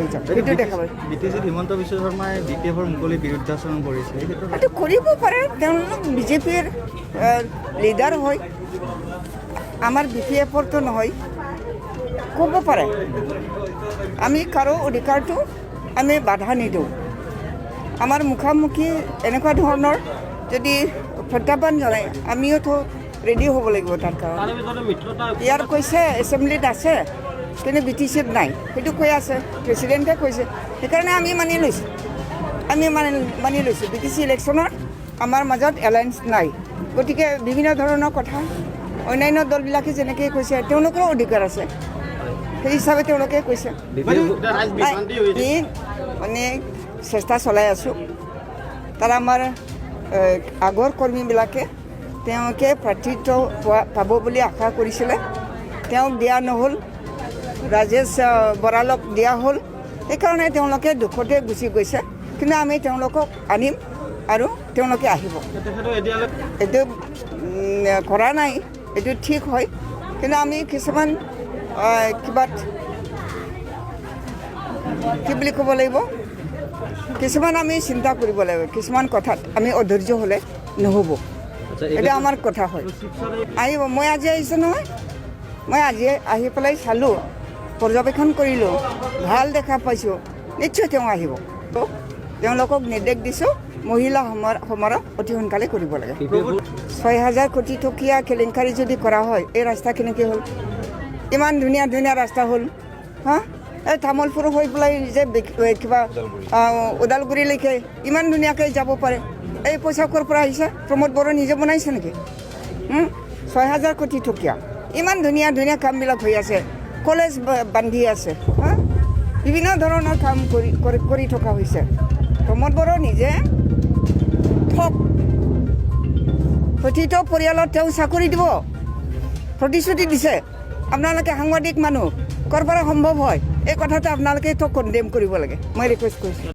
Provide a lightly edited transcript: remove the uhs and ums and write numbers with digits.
সেইটো দেখাব বিটিচিত হিমন্ত বিশ্ব শৰ্মাই বিটিএফৰ মুকলি বিৰুদ্ধাচৰণ কৰিছে এইটো কৰিব পাৰে তেওঁলোক বিজেপিৰ লিডাৰ হয় আমাৰ বিপিএফৰটো নহয় ক'ব পাৰে আমি কাৰো অধিকাৰটো আমি বাধা নিদিওঁ আমাৰ মুখামুখি এনেকুৱা ধৰণৰ যদি প্ৰত্যাহ্বান জনায় আমিওতো ৰেডি হ'ব লাগিব তাৰ কাৰণে ইয়াৰ কৈছে এছেম্বলিত আছে কিন্তু বিটিচিত নাই সেইটো কৈ আছে প্ৰেচিডেণ্টে কৈছে সেইকাৰণে আমি মানি লৈছোঁ বিটিচি ইলেকশ্যনত আমাৰ মাজত এলায়েন্স নাই গতিকে বিভিন্ন ধৰণৰ কথা অন্যান্য দলবিলাকে যেনেকৈ কৈছে তেওঁলোকৰো অধিকাৰ আছে সেই হিচাপে তেওঁলোকে কৈছে মানে চেষ্টা চলাই আছোঁ তাৰ আমাৰ আগৰ কৰ্মীবিলাকে তেওঁলোকে প্ৰাৰ্থিত্ব পাব বুলি আশা কৰিছিলে তেওঁক দিয়া নহ'ল ৰাজেশ বৰালক দিয়া হ'ল সেইকাৰণে তেওঁলোকে দুখতে গুচি গৈছে কিন্তু আমি তেওঁলোকক আনিম আৰু তেওঁলোকে আহিব এইটো কৰা নাই এইটো ঠিক হয় কিন্তু আমি কিছুমান কিবা কি বুলি ক'ব লাগিব কিছুমান আমি চিন্তা কৰিব লাগিব কিছুমান কথাত আমি অধৈৰ্য হ'লে নহ'ব এইটো আমাৰ কথা হয় আহিব মই আজি আহিছোঁ নহয় মই আজি আহি পেলাই চালোঁ পৰ্যবেক্ষণ কৰিলোঁ ভাল দেখা পাইছোঁ নিশ্চয় তেওঁ আহিব তেওঁলোকক নিৰ্দেশ দিছোঁ মহিলা সমাৰোহ অতি সোনকালে কৰিব লাগে ৬,০০০ কোটি টকীয়া কেলেংকাৰী যদি কৰা হয় এই ৰাস্তা কেনেকৈ হ'ল ইমান ধুনীয়া ধুনীয়া ৰাস্তা হ'ল হা এই তামোলপুৰ হৈ পেলাই যে কিবা ওদালগুৰিলৈকে ইমান ধুনীয়াকৈ যাব পাৰে এই পইচা ক'ৰ পৰা আহিছে প্ৰমোদ বড়ো নিজে বনাইছে নেকি ৬,০০০ কোটি টকীয়া ইমান ধুনীয়া ধুনীয়া কামবিলাক হৈ আছে কলেজ বান্ধি আছে হা বিভিন্ন ধৰণৰ কাম কৰি থকা হৈছে প্ৰমোদ বড়ো নিজে ঠক প্ৰতিটো পৰিয়ালত তেওঁ চাকৰি দিব প্ৰতিশ্ৰুতি দিছে আপোনালোকে সাংবাদিক মানুহ ক'ৰ পৰা সম্ভৱ হয় এই কথাটো আপোনালোকে তো কণ্ডেম কৰিব লাগে মই ৰিকুৱেষ্ট কৰিছোঁ